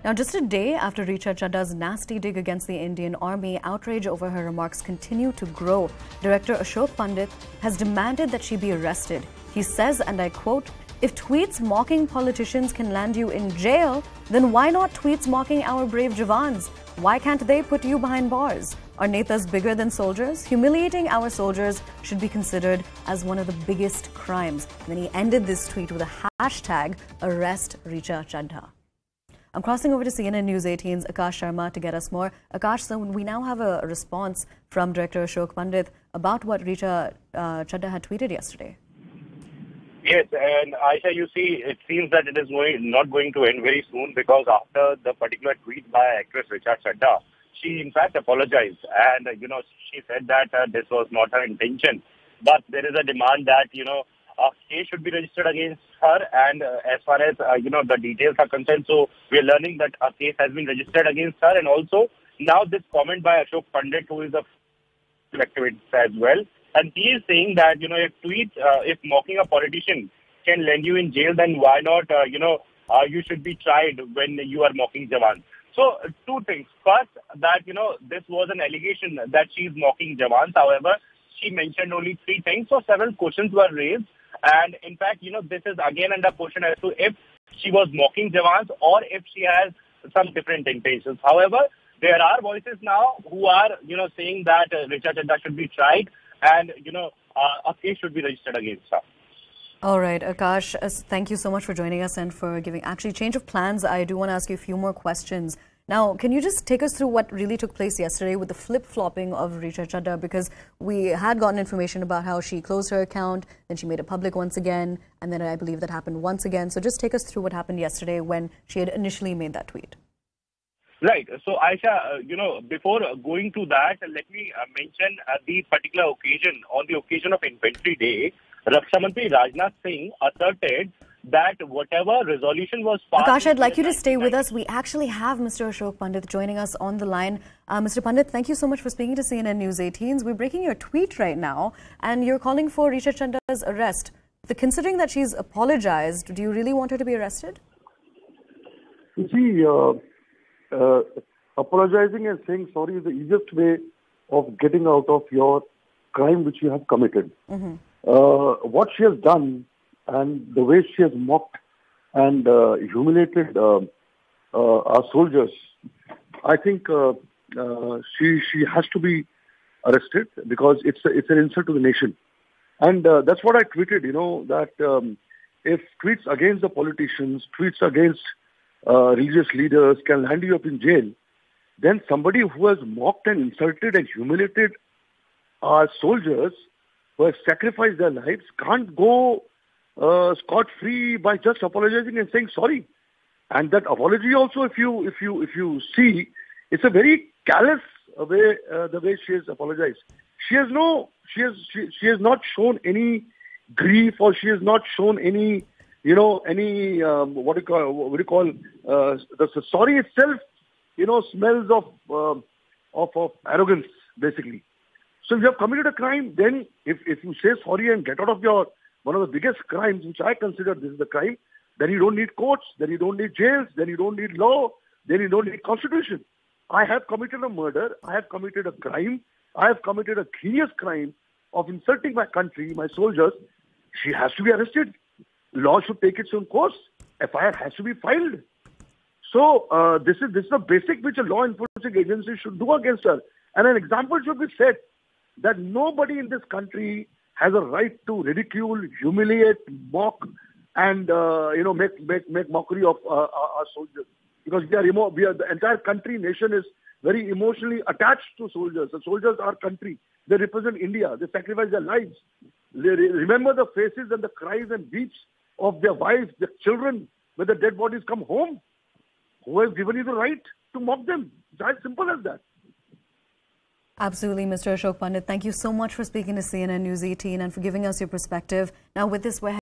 Now, just a day after Richa Chadha's nasty dig against the Indian Army, outrage over her remarks continue to grow. Director Ashoke Pandit has demanded that she be arrested. He says, and I quote, "If tweets mocking politicians can land you in jail, then why not tweets mocking our brave Jawans? Why can't they put you behind bars? Are netas bigger than soldiers? Humiliating our soldiers should be considered as one of the biggest crimes." And then he ended this tweet with a hashtag, "Arrest Richa Chadha." I'm crossing over to CNN News 18's Akash Sharma to get us more. Akash, so we now have a response from Director Ashoke Pandit about what Richa Chadha had tweeted yesterday. Yes, and Aisha, you see, it seems that it is not going to end very soon, because after the particular tweet by actress Richa Chadha, she in fact apologized, and she said that this was not her intention, but there is a demand that a case should be registered against her, and as far as the details are concerned, so we are learning that a case has been registered against her, and also now this comment by Ashoke Pandit, who is a activist as well, and he is saying that if mocking a politician can land you in jail, then why not you should be tried when you are mocking Jawans. So two things. First, that this was an allegation that she is mocking Jawans. However, she mentioned only three things, so several questions were raised. And in fact, this is again under question as to if she was mocking Jawans or if she has some different intentions. However, there are voices now who are, saying that Richa Chadha should be tried and, a case should be registered against her. All right, Akash, thank you so much for joining us and for giving actually change of plans. I do want to ask you a few more questions. Now, can you just take us through what really took place yesterday with the flip-flopping of Richa Chadha? Because we had gotten information about how she closed her account, then she made it public once again, and then I believe that happened once again. So just take us through what happened yesterday when she had initially made that tweet. Right. So, Aisha, before going to that, let me mention the particular occasion. On the occasion of Infantry Day, Raksha Mantri Rajnath Singh asserted that whatever resolution was passed... Akash, I'd like you to stay with us. We actually have Mr. Ashoke Pandit joining us on the line. Mr. Pandit, thank you so much for speaking to CNN News 18. We're breaking your tweet right now, and you're calling for Richa Chadha's arrest. Considering that she's apologized, do you really want her to be arrested? You see, apologizing and saying sorry is the easiest way of getting out of your crime which you have committed. Mm-hmm. What she has done and the way she has mocked and humiliated our soldiers, I think she has to be arrested, because it's an insult to the nation. And that's what I tweeted, that if tweets against the politicians, tweets against religious leaders can land you up in jail, then somebody who has mocked and insulted and humiliated our soldiers who have sacrificed their lives can't go scot-free by just apologizing and saying sorry. And that apology also, if you see, it's a very callous way, the way she has apologized. She has not shown any grief, or she has not shown any what do you call the sorry itself smells of arrogance, basically. So if you have committed a crime, then if you say sorry and get out of your one of the biggest crimes, which I consider this is the crime, then you don't need courts, then you don't need jails, then you don't need law, then you don't need constitution. I have committed a murder, I have committed a crime, I have committed a heinous crime of insulting my country, my soldiers. She has to be arrested. Law should take its own course. FIR has to be filed. So this is the basic which a law enforcing agency should do against her. And an example should be set that nobody in this country has a right to ridicule, humiliate, mock, and make mockery of our soldiers, because the entire country, nation is very emotionally attached to soldiers. The soldiers are country. They represent India. They sacrifice their lives. They remember the faces and the cries and weeps of their wives, their children, when the dead bodies come home. Who has given you the right to mock them? It's as simple as that. Absolutely, Mr. Ashoke Pandit. Thank you so much for speaking to CNN News 18 and for giving us your perspective. Now, with this, we're